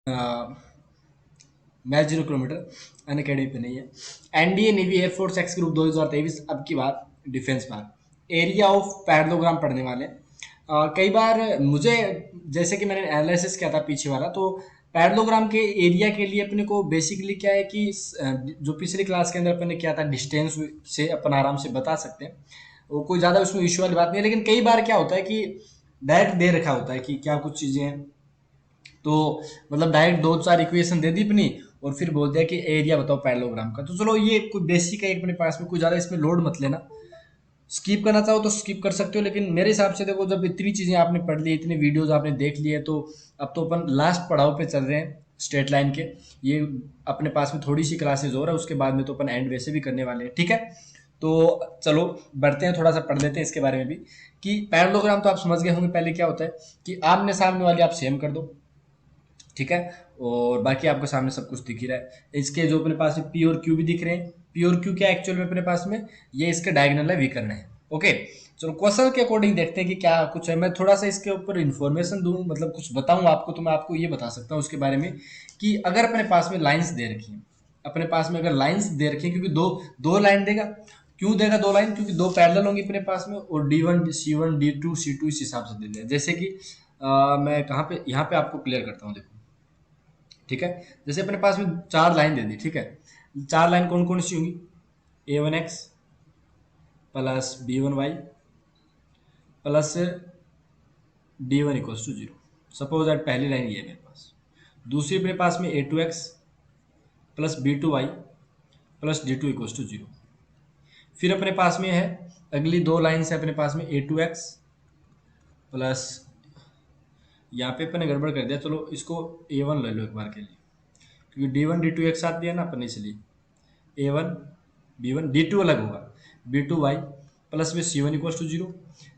Match 0 kilometre Unacademy पे नहीं है। NDA navy air force x group 2023। अब की बात defence part area of parallelogram पढ़ने वाले हैं। कई बार मुझे, जैसे कि मैंने एनालिसिस किया था पीछे वाला, तो पैरेललोग्राम के एरिया के लिए अपने को बेसिकली क्या है कि जो पिछली क्लास के अंदर अपने ने किया था डिस्टेंस से अपन आराम से बता सकते हैं। वो कोई ज़्यादा उसमें इश्यू वाली बात नहीं है, लेकिन कई बार क्या होता है कि डायरेक्ट दे रखा होता है कि क्या कुछ चीज़ें हैं, तो मतलब डायरेक्ट दो चार इक्वेशन दे दी अपनी और फिर बोल दिया कि एरिया बताओ पैरेललोग्राम का। तो चलो ये कोई बेसिक है एक अपने पास में, कोई ज़्यादा इसमें लोड मत लेना। स्किप करना चाहो तो स्किप कर सकते हो, लेकिन मेरे हिसाब से देखो जब इतनी चीज़ें आपने पढ़ ली, इतनी वीडियोज आपने देख ली है, तो अब तो अपन लास्ट पड़ाव पे चल रहे हैं स्ट्रेट लाइन के। ये अपने पास में थोड़ी सी क्लासेज और है, उसके बाद में तो अपन एंड वैसे भी करने वाले हैं, ठीक है। तो चलो बढ़ते हैं, थोड़ा सा पढ़ लेते हैं इसके बारे में भी कि पैरेललोग्राम तो आप समझ गए होंगे पहले क्या होता है कि आमने सामने वाली आप सेम कर दो, ठीक है। और बाकी आपको सामने सब कुछ दिख ही रहा है। इसके जो अपने पास पी और क्यू भी दिख रहे हैं। पी और क्यू क्या एक्चुअल में अपने पास में ये इसके डायगोनल है, विकर्ण है। ओके, चलो क्वेश्चन के अकॉर्डिंग देखते हैं कि क्या कुछ है। मैं थोड़ा सा इसके ऊपर इन्फॉर्मेशन दूं, मतलब कुछ बताऊं आपको, तो मैं आपको ये बता सकता हूँ उसके बारे में कि अगर अपने पास में लाइंस दे रखी है, अपने पास में अगर लाइंस दे रखी है, क्योंकि दो दो लाइन देगा। क्यों देगा दो लाइन? क्योंकि दो पैरेलल होंगी अपने पास में, और D1 C1 D2 C2 इस हिसाब से दे दिया। जैसे कि मैं कहाँ पे यहाँ पे आपको क्लियर करता हूँ, देखो, ठीक है। जैसे अपने पास में चार लाइन दे दी, ठीक है। चार लाइन कौन कौन सी होंगी? A1x plus B1y plus D1 = 0। Suppose that पहली लाइन ये है मेरे पास। दूसरी अपने पास में A2x plus B2y plus D2 = 0। फिर अपने पास में है अगली दो लाइन से अपने पास में A2x प्लस, यहाँ पे अपन ने गड़बड़ कर दिया, चलो इसको A1 ले लो एक बार के लिए, क्योंकि D1 D2 एक साथ दिया ना अपन ने, इसलिए A1 B1 D2 अलग होगा, B2y प्लस में C1 = 0।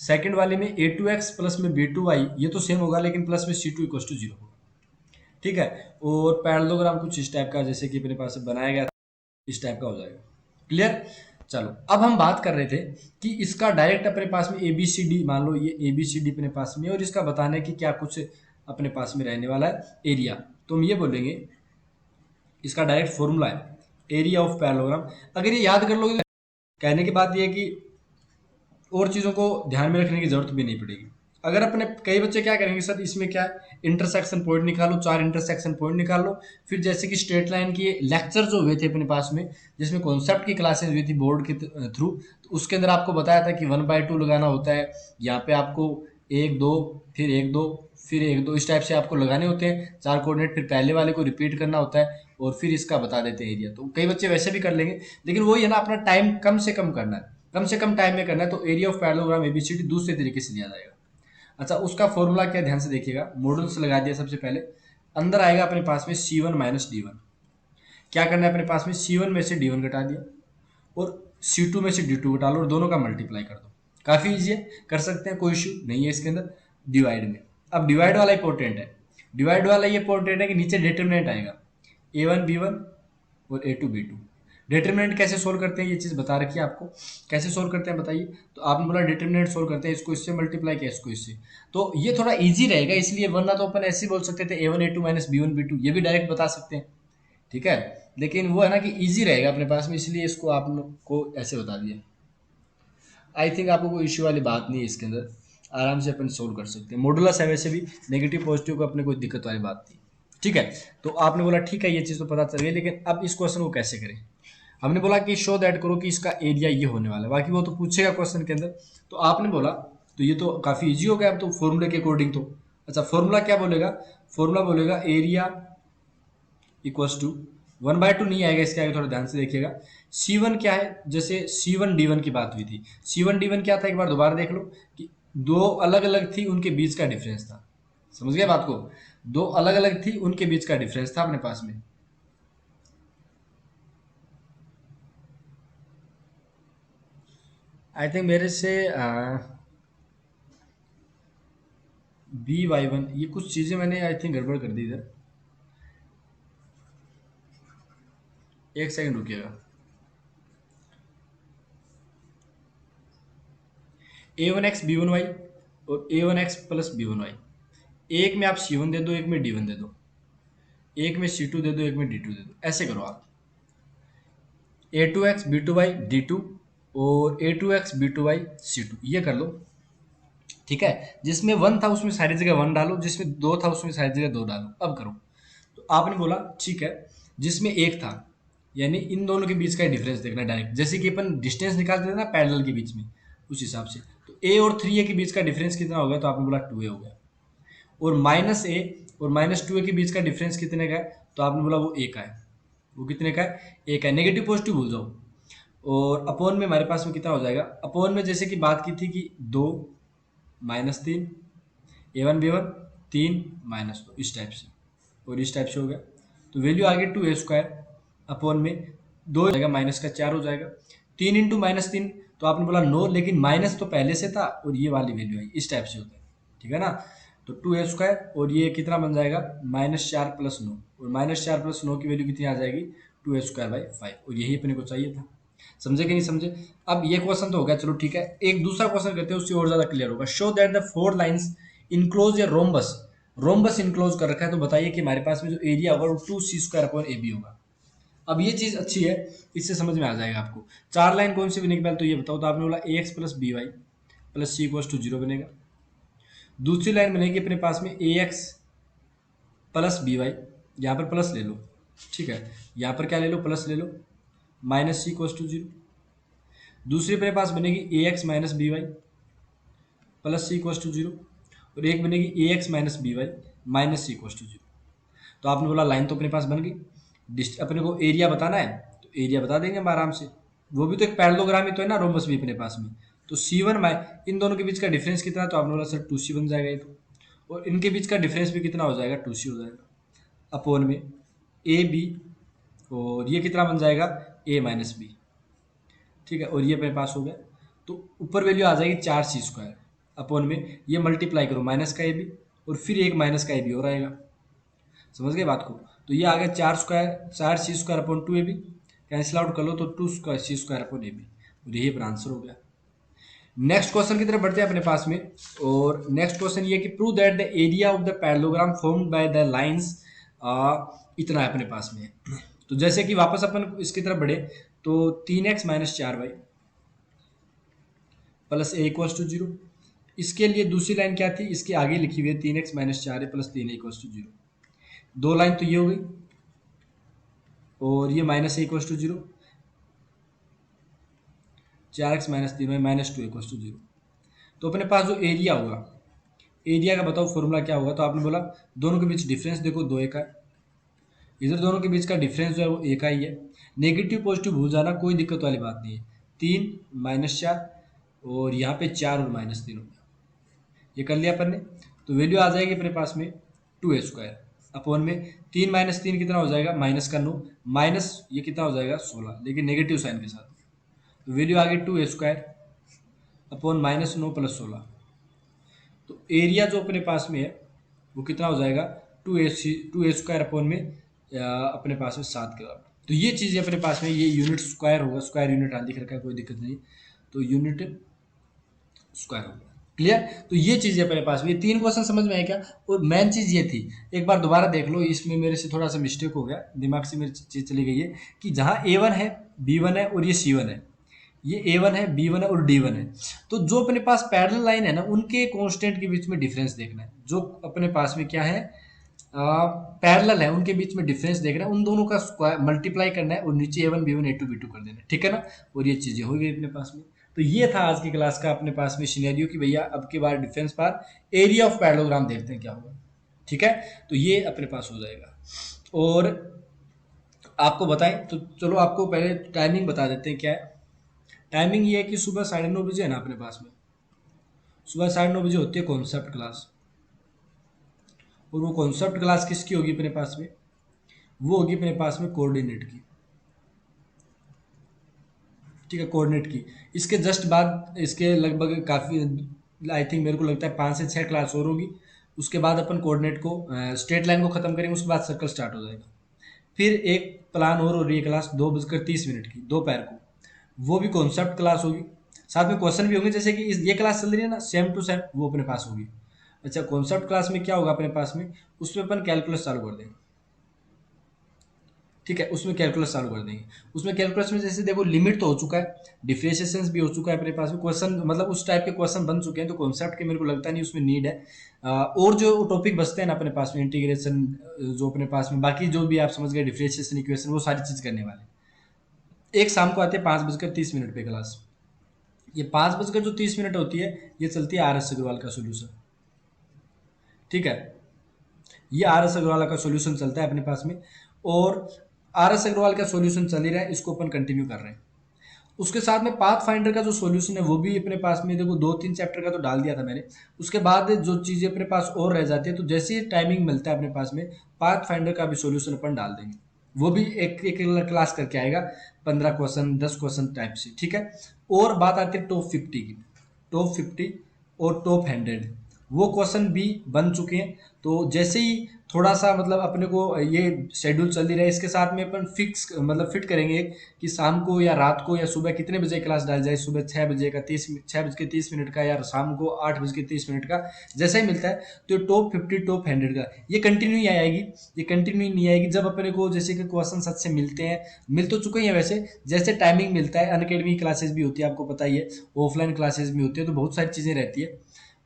सेकेंड वाले में A2x प्लस में B2y, ये तो सेम होगा लेकिन प्लस में C2 = 0 होगा, ठीक है। और पैरेललोग्राम कुछ इस टाइप का जैसे कि अपने पास बनाया गया था, इस टाइप का हो जाएगा। क्लियर? चलो अब हम बात कर रहे थे कि इसका डायरेक्ट अपने पास में ए बी सी डी, मान लो ये ए बी सी डी अपने पास में, और इसका बताना है कि क्या कुछ अपने पास में रहने वाला है एरिया। तो हम ये बोलेंगे इसका डायरेक्ट फॉर्मूला है एरिया ऑफ पैरेललोग्राम। अगर ये याद कर लोगे, कहने की बात ये है कि और चीज़ों को ध्यान में रखने की जरूरत भी नहीं पड़ेगी। अगर अपने कई बच्चे क्या करेंगे सर, इसमें क्या है, इंटरसेक्शन पॉइंट निकालो, चार इंटरसेक्शन पॉइंट निकाल लो। फिर जैसे कि स्ट्रेट लाइन के लेक्चर जो हुए थे अपने पास में, जिसमें कॉन्सेप्ट की क्लासेस हुई थी बोर्ड के थ्रू, तो उसके अंदर आपको बताया था कि 1/2 लगाना होता है। यहाँ पे आपको एक दो, फिर एक दो, फिर एक दो, इस टाइप से आपको लगाने होते हैं चार कोऑर्डिनेट, फिर पहले वाले को रिपीट करना होता है और फिर इसका बता देते हैं एरिया। तो कई बच्चे वैसे भी कर लेंगे, लेकिन वही है ना, अपना टाइम कम से कम करना है, कम से कम टाइम में करना है। तो एरिया ऑफ पैरेललोग्राम एबीसीडी दूसरे तरीके से लिया जाएगा। अच्छा, उसका फॉर्मूला क्या, ध्यान से देखिएगा, मॉडल्स लगा दिया सबसे पहले। अंदर आएगा अपने पास में C1 - D1। क्या करना है अपने पास में, C1 में से D1 घटा दिया और C2 में से D2 घटा लो और दोनों का मल्टीप्लाई कर दो। काफ़ी ईजी है, कर सकते हैं, कोई इशू नहीं है इसके अंदर। डिवाइड में, अब डिवाइड वाला इंपॉर्टेंट है। डिवाइड वाला ये इंपॉर्टेंट है कि नीचे डिटर्मिनेंट आएगा A1 B1 और A2 B2। डिटर्मिनेंट कैसे सोल्व करते हैं, ये चीज़ बता रखी है आपको, कैसे सोल्व करते हैं बताइए। तो आपने बोला डिटर्मिनेंट सोल्व करते हैं, इसको इससे मल्टीप्लाई किया, इसको इससे, तो ये थोड़ा इजी रहेगा इसलिए। वरना तो अपन ऐसे ही बोल सकते थे A1 A2 - B1 B2, ये भी डायरेक्ट बता सकते हैं, ठीक है। लेकिन वो है ना कि इजी रहेगा अपने पास में, इसलिए इसको आप लोग को ऐसे बता दिया। आई थिंक आपको कोई इश्यू वाली बात नहीं है इसके अंदर, आराम से अपन सोल्व कर सकते हैं। मॉडुलस है वैसे भी, नेगेटिव पॉजिटिव को अपने कोई दिक्कत वाली बात नहीं, ठीक है। तो आपने बोला ठीक है, ये चीज़ तो पता चल गई, लेकिन अब इस क्वेश्चन को कैसे करें। हमने बोला कि शो दैट करो कि इसका एरिया ये होने वाला है, बाकी वो तो पूछेगा क्वेश्चन के अंदर। तो आपने बोला तो ये तो काफ़ी इजी हो गया अब तो फॉर्मूले के अकॉर्डिंग। तो अच्छा, फॉर्मूला क्या बोलेगा, फॉर्मूला बोलेगा एरिया इक्वल्स टू 1/2 नहीं आएगा, इसके आगे थोड़ा ध्यान से देखिएगा। C1 क्या है, जैसे C1 D1 की बात हुई थी, C1 D1 क्या था, एक बार दोबारा देख लो कि दो अलग अलग थी, उनके बीच का डिफरेंस था। समझ गए बात को? दो अलग अलग थी, उनके बीच का डिफरेंस था अपने पास में। आई थिंक मेरे से BY1, ये कुछ चीज़ें मैंने आई थिंक गड़बड़ कर दी इधर। एक सेकंड रुकिएगा। A1x B1y और A1x प्लस B1y, एक में आप C1 दे दो, एक में D1 दे दो। एक में C2 दे दो, एक में D2 दे दो, ऐसे करो आप। A2x B2y D2 और A2x B2y C2, ये कर लो। ठीक है, जिसमें 1 था उसमें सारी जगह 1 डालो, जिसमें 2 था उसमें सारी जगह 2 डालो। अब करो। तो आपने बोला ठीक है, जिसमें 1 था, यानी इन दोनों के बीच का डिफरेंस देखना डायरेक्ट, जैसे कि अपन डिस्टेंस निकालते थे ना पैरेलल के बीच में, उस हिसाब से। तो A और 3A के बीच का डिफरेंस कितना हो गया, तो आपने बोला 2A हो गया। और -A और -2A के बीच का डिफरेंस कितने का है, तो आपने बोला वो 1 का है। वो कितने का है, 1 का है। नेगेटिव पॉजिटिव भूल जाओ। और अपॉन में हमारे पास में कितना हो जाएगा, अपॉन में जैसे कि बात की थी कि 2 -3 A1 B1 3 -2, इस टाइप से, और इस टाइप से हो गया। तो वैल्यू आ गई 2A² अपॉन में 2 हो जाएगा, माइनस का 4 हो जाएगा। 3 इंटू -3, तो आपने बोला 9, लेकिन माइनस तो पहले से था और ये वाली वैल्यू आई, इस टाइप से होता है। ठीक है ना। तो 2A² और ये कितना बन जाएगा, -4 + 9, और -4 + 9 की वैल्यू कितनी आ जाएगी, 2A² 5, और यही अपने को चाहिए था। समझे कि नहीं समझे। अब ये क्वेश्चन तो हो गया, चलो ठीक है। एक दूसरा क्वेश्चन करते हैं, उससे और ज्यादा क्लियर होगा। Show that the 4 lines enclose या रोम्बस, रोम्बस इनक्लोज कर रखा है, तो बताइए कि हमारे पास में जो एरिया होगा वो 2C² होगा। अब ये चीज अच्छी है, इससे समझ में आ जाएगा आपको। 4 लाइन कौन सी बनेगी पहले तो ये बताओ। तो आपने बोला AX + BY + C = 0 बनेगा। दूसरी लाइन बनेगी अपने पास में AX + BY, यहाँ पर प्लस ले लो। ठीक है, यहाँ पर क्या ले लो, प्लस ले लो, -C = 0। दूसरी अपने पास बनेगी AX - BY + C = 0, और एक बनेगी AX - BY - C = 0। तो आपने बोला लाइन तो अपने पास बन गई। अपने को एरिया बताना है, तो एरिया बता देंगे हम आराम से। वो भी तो एक पैरेललोग्राम ही तो है ना, रोम्बस भी अपने पास में। तो C1 इन दोनों के बीच का डिफरेंस कितना है, तो आपने बोला सर 2C बन जाएगा ये तो। और इनके बीच का डिफरेंस भी कितना हो जाएगा, 2C हो जाएगा, अपॉन में AB, और ये कितना बन जाएगा, A - B। ठीक है, और ये अपने पास हो गया। तो ऊपर वैल्यू आ जाएगी 4C² अपॉन में, ये मल्टीप्लाई करो माइनस का AB, और फिर एक माइनस का AB और आएगा। समझ गए बात को। तो ये आ गया 4C² upon 2AB, cancel out कर लो तो 2C² अपॉन AB, और यही अपना आंसर हो गया। नेक्स्ट क्वेश्चन की तरफ बढ़ते हैं अपने पास में। और नेक्स्ट क्वेश्चन ये कि prove that the area of the parallelogram formed by the lines, इतना है अपने पास में। तो जैसे कि वापस अपन इसकी तरफ बढ़े, तो 3x - 4y + A = 0। इसके लिए दूसरी लाइन क्या थी, इसके आगे लिखी हुई है 3x - 4a + 3a = 0। दो लाइन तो ये हो गई, और ये -A = 0, 4x - 3y - 2a = 0। तो अपने पास जो एरिया होगा, एरिया का बताओ फॉर्मूला क्या होगा। तो आपने बोला दोनों के बीच डिफरेंस देखो 2A का है, इधर दोनों के बीच का डिफरेंस जो है वो A का ही है। नेगेटिव पॉजिटिव भूल जाना, कोई दिक्कत वाली बात नहीं है। 3 - 4, और यहाँ पे 4 और -3 हो गया, ये कर लिया अपन ने। तो वैल्यू आ जाएगी अपने पास में 2A² अपॉन में 3 - 3 कितना हो जाएगा, -9, माइनस ये कितना हो जाएगा 16, लेकिन नेगेटिव साइन के साथ। तो वैल्यू आ गई 2A² अपॉन -9 + 16। तो एरिया जो अपने पास में है वो कितना हो जाएगा, 2A² अपॉन में अपने पास में 7 के बराबर। तो ये चीज़ अपने पास में, ये यूनिट स्क्वायर होगा, स्क्वायर यूनिट लिख रखा है, कोई दिक्कत नहीं। तो यूनिट स्क्वायर होगा, क्लियर। तो ये चीज़ अपने पास में, ये 3 क्वेश्चन समझ में आए क्या। और मेन चीज़ ये थी, एक बार दोबारा देख लो, इसमें मेरे से थोड़ा सा मिस्टेक हो गया, दिमाग से मेरी चीज़ चली गई है कि जहाँ A1 है, B1 है और ये C1 है, ये A1 है, B1 है और D1 है। तो जो अपने पास पैरेलल लाइन है ना, उनके कांस्टेंट के बीच में डिफरेंस देखना है। जो अपने पास में क्या है, पैरेलल है, उनके बीच में डिफरेंस देखना है, उन दोनों का स्क्वायर मल्टीप्लाई करना है, और नीचे A1 B1 A2 B2 कर देना है। ठीक है ना। और ये चीज़ें हो गई अपने पास में। तो ये था आज की क्लास का अपने पास में सिनेरियो कि भैया अब की बार डिफरेंस पार एरिया ऑफ पैरेललोग्राम देखते हैं क्या होगा। ठीक है, तो ये अपने पास हो जाएगा। और आपको बताएं तो चलो, आपको पहले टाइमिंग बता देते हैं क्या है। टाइमिंग ये है कि सुबह 9:30 है ना अपने पास में, सुबह 9:30 होती है कॉन्सेप्ट क्लास। और वो कॉन्सेप्ट क्लास किसकी होगी अपने पास में, वो होगी अपने पास में कोऑर्डिनेट की। ठीक है, कोऑर्डिनेट की। इसके जस्ट बाद, इसके लगभग काफ़ी, आई थिंक मेरे को लगता है 5 से 6 क्लास और होगी। उसके बाद अपन कोऑर्डिनेट को, स्ट्रेट लाइन को ख़त्म करेंगे, उसके बाद सर्कल स्टार्ट हो जाएगा। फिर एक प्लान और हो रही है क्लास 2:30 की दोपहर को, वो भी कॉन्सेप्ट क्लास होगी। साथ में क्वेश्चन भी होंगे, जैसे कि ये क्लास चल रही है ना सेम टू सेम, वो अपने पास होगी। अच्छा, कॉन्सेप्ट क्लास में क्या होगा अपने पास में, उसमें अपन कैलकुलस चालू कर देंगे। ठीक है, उसमें कैलकुलस चालू कर देंगे। उसमें कैलकुलस में जैसे देखो लिमिट तो हो चुका है, डिफरेंशिएशन भी हो चुका है अपने पास में, क्वेश्चन मतलब उस टाइप के क्वेश्चन बन चुके हैं, तो कॉन्सेप्ट के मेरे को लगता नहीं उसमें नीड है। और जो टॉपिक बचते हैं ना अपने पास में, इंटीग्रेशन जो अपने पास में बाकी जो भी आप समझ गए, डिफरेंशिएशन इक्वेशन, वो सारी चीज करने वाले। एक शाम को आते हैं 5:30 पे क्लास। ये 5:30 होती है, ये चलती है RS अग्रवाल का सोल्यूशन। ठीक है, ये RS अग्रवाल का सोल्यूशन चलता है अपने पास में, और RS अग्रवाल का सोल्यूशन चल ही रहा है, इसको अपन कंटिन्यू कर रहे हैं। उसके साथ में पाथ फाइंडर का जो सॉल्यूशन है वो भी अपने पास में, देखो 2-3 चैप्टर का तो डाल दिया था मैंने। उसके बाद जो चीजें अपने पास और रह जाती है, तो जैसे ही टाइमिंग मिलता है अपने पास में, पाथ फाइंडर का भी सॉल्यूशन अपन डाल देंगे। वो भी एक एक क्लास करके आएगा, 15 क्वेश्चन 10 क्वेश्चन टाइप से। ठीक है, और बात आती है टॉप 50 की। टॉप 50 और टॉप 100 वो क्वेश्चन भी बन चुके हैं। तो जैसे ही थोड़ा सा मतलब अपने को ये शेड्यूल चल ही रहा है, इसके साथ में अपन फिक्स मतलब फिट करेंगे कि शाम को या रात को या सुबह कितने बजे क्लास डाल जाए। सुबह 6 बज के 30 मिनट का, या शाम को 8 बज के 30 मिनट का, जैसा ही मिलता है। तो टॉप 50 टॉप 100 का ये कंटिन्यू ही आएगी। ये कंटिन्यू नहीं आएगी जब अपने को जैसे कि क्वेश्चन अच्छे मिलते हैं, मिल तो चुके हैं वैसे, जैसे टाइमिंग मिलता है। अनअकैडमी क्लासेस भी होती है, आपको पता ही है, ऑफलाइन क्लासेस भी होती है, तो बहुत सारी चीज़ें रहती है,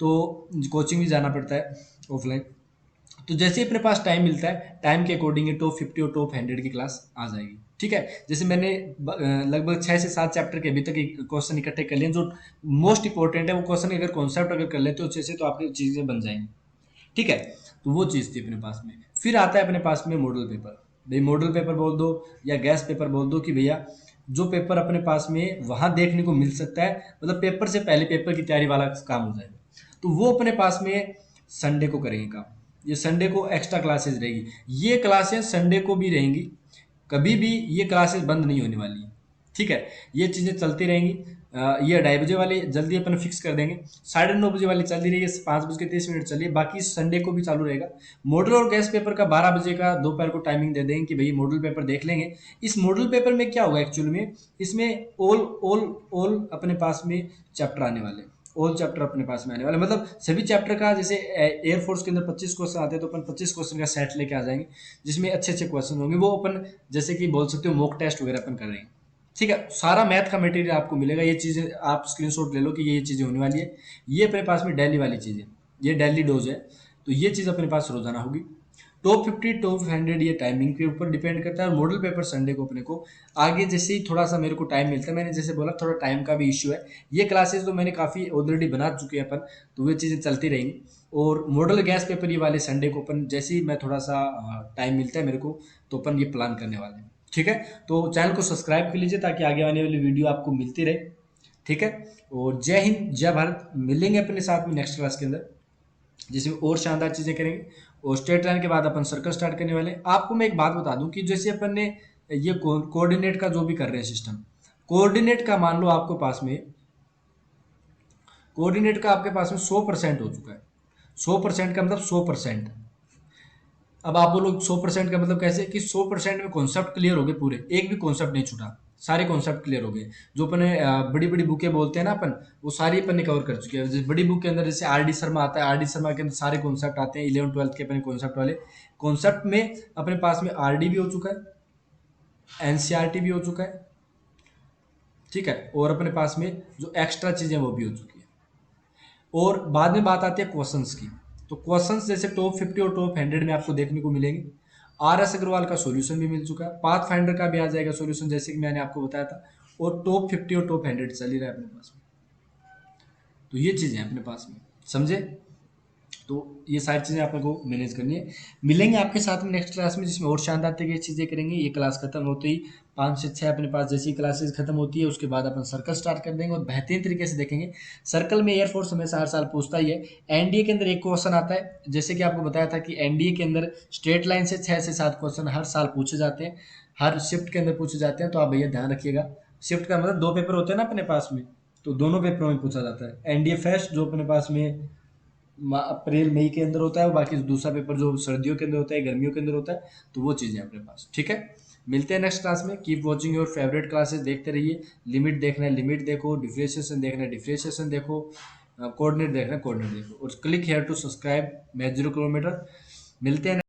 तो कोचिंग भी जाना पड़ता है ऑफलाइन। तो जैसे ही अपने पास टाइम मिलता है, टाइम के अकॉर्डिंग टॉप 50 और टॉप 100 की क्लास आ जाएगी। ठीक है, जैसे मैंने लगभग 6 से 7 चैप्टर के अभी तक क्वेश्चन इकट्ठे कर लिए, जो मोस्ट इंपॉर्टेंट है वो क्वेश्चन, अगर कॉन्सेप्ट अगर कर लेते हो अच्छे से, तो आपकी चीज़ें बन जाएंगी। ठीक है, तो वो चीज़ थी अपने पास में। फिर आता है अपने पास में मॉडल पेपर। भाई मॉडल पेपर बोल दो या गैस पेपर बोल दो, कि भैया जो पेपर अपने पास में वहाँ देखने को मिल सकता है, मतलब पेपर से पहले पेपर की तैयारी वाला काम हो जाएगा, तो वो अपने पास में संडे को करेंगे काम। ये संडे को एक्स्ट्रा क्लासेस रहेगी, ये क्लासेस संडे को भी रहेंगी, कभी भी ये क्लासेस बंद नहीं होने वाली है। ठीक है, ये चीज़ें चलती रहेंगी। ये 2:30 बजे वाली जल्दी अपन फिक्स कर देंगे, 9:30 बजे वाली चल रही है, 5:30 चलिए, बाकी संडे को भी चालू रहेगा। मॉडल और गैस पेपर का 12 बजे का दोपहर को टाइमिंग दे देंगे कि भाई मॉडल पेपर देख लेंगे। इस मॉडल पेपर में क्या होगा एक्चुअल में, इसमें ऑल ऑल ऑल अपने पास में चैप्टर आने वाले हैं। ऑल चैप्टर अपने पास में आने वाले, मतलब सभी चैप्टर का, जैसे एयरफोर्स के अंदर 25 क्वेश्चन आते हैं, तो अपन 25 क्वेश्चन का सेट लेके आ जाएंगे, जिसमें अच्छे अच्छे क्वेश्चन होंगे। वो अपन जैसे कि बोल सकते हो मॉक टेस्ट वगैरह अपन कर रहे हैं। ठीक है, सारा मैथ का मटेरियल आपको मिलेगा। ये चीज़ें आप स्क्रीनशॉट ले लो कि ये चीज़ें होने वाली है। ये अपने पास में डेली वाली चीज़ है, ये डेली डोज है, तो ये चीज़ अपने पास रोजाना होगी। टॉप 50 टॉप 100 ये टाइमिंग के ऊपर डिपेंड करता है, और मॉडल पेपर संडे को अपने को आगे जैसे ही थोड़ा सा मेरे को टाइम मिलता है, मैंने जैसे बोला थोड़ा टाइम का भी इश्यू है। ये क्लासेस तो मैंने काफ़ी ऑलरेडी बना चुके हैं अपन, तो ये चीज़ें चलती रहेंगी। और मॉडल गैस पेपर ये वाले संडे को अपन जैसे ही मैं थोड़ा सा टाइम मिलता है मेरे को, तो अपन ये प्लान करने वाले हैं। ठीक है, तो चैनल को सब्सक्राइब कर लीजिए ताकि आगे आने वाली वीडियो आपको मिलती रहे। ठीक है, और जय हिंद जय भारत। मिलेंगे अपने साथ में नेक्स्ट क्लास के अंदर, जिसमें और शानदार चीज़ें करेंगे। और स्ट्रेट लाइन के बाद अपन सर्कल स्टार्ट करने वाले हैं। आपको मैं एक बात बता दूं कि जैसे अपन ने ये कोऑर्डिनेट का जो भी कर रहे हैं सिस्टम, कोऑर्डिनेट का मान लो आपको पास में, कोऑर्डिनेट का आपके पास में 100% हो चुका है। 100% का मतलब 100%। अब आप बोलो 100% का मतलब कैसे, कि 100% में कॉन्सेप्ट क्लियर हो गए पूरे, एक भी कॉन्सेप्ट नहीं छूटा, सारे कॉन्सेप्ट क्लियर हो गए। जो अपन बड़ी बड़ी बुकें बोलते हैं ना अपन, वो सारी अपन ने कवर कर चुके हैं। जैसे बड़ी बुक के अंदर जैसे RD शर्मा आता है, RD शर्मा के अंदर सारे कॉन्सेप्ट आते हैं, 11th 12th के अपने कॉन्सेप्ट वाले। कॉन्सेप्ट में अपने पास में RD भी हो चुका है, NCERT भी हो चुका है। ठीक है, और अपने पास में जो एक्स्ट्रा चीजें वो भी हो चुकी है। और बाद में बात आती है क्वेश्चंस की, तो क्वेश्चंस जैसे टॉप 50 और टॉप 100 में आपको देखने को मिलेंगे। RS अग्रवाल का सॉल्यूशन भी मिल चुका है, पाथ फाइंडर का भी आ जाएगा सॉल्यूशन, जैसे कि मैंने आपको बताया था। और टॉप 50 और टॉप 100 चल ही रहा है अपने पास में। तो ये चीज़ें हैं अपने पास में, समझे। तो ये सारी चीज़ें आपने को मैनेज करनी है। मिलेंगे आपके साथ में नेक्स्ट क्लास में, जिसमें और शानदार तरीके की चीज़ें करेंगे। ये क्लास खत्म होते ही 5 से 6 अपने पास जैसी क्लासेस खत्म होती है, उसके बाद अपन सर्कल स्टार्ट कर देंगे और बेहतरीन तरीके से देखेंगे। सर्कल में एयरफोर्स हमेशा हर साल पूछता ही है। एनडीए के अंदर एक क्वेश्चन आता है, जैसे कि आपको बताया था कि एनडीए के अंदर स्ट्रेट लाइन से 6 से 7 क्वेश्चन हर साल पूछे जाते हैं, हर शिफ्ट के अंदर पूछे जाते हैं। तो आप भैया ध्यान रखिएगा, शिफ्ट का मतलब 2 पेपर होते हैं ना अपने पास में, तो दोनों पेपरों में पूछा जाता है। एनडीए फर्स्ट जो अपने पास में अप्रैल मई के अंदर होता है, और बाकी दूसरा पेपर जो सर्दियों के अंदर होता है, गर्मियों के अंदर होता है। तो वो चीज़ें अपने पास। ठीक है, मिलते हैं नेक्स्ट क्लास में। Keep watching your favourite classes, देखते रहिए। लिमिट देखना है लिमिट देखो, डिफरेंशिएशन देखना है डिफरेंशिएशन देखो, कोऑर्डिनेट देखना है कोऑर्डिनेट देखो, और click here to subscribe math 0 kilometre. मिलते हैं।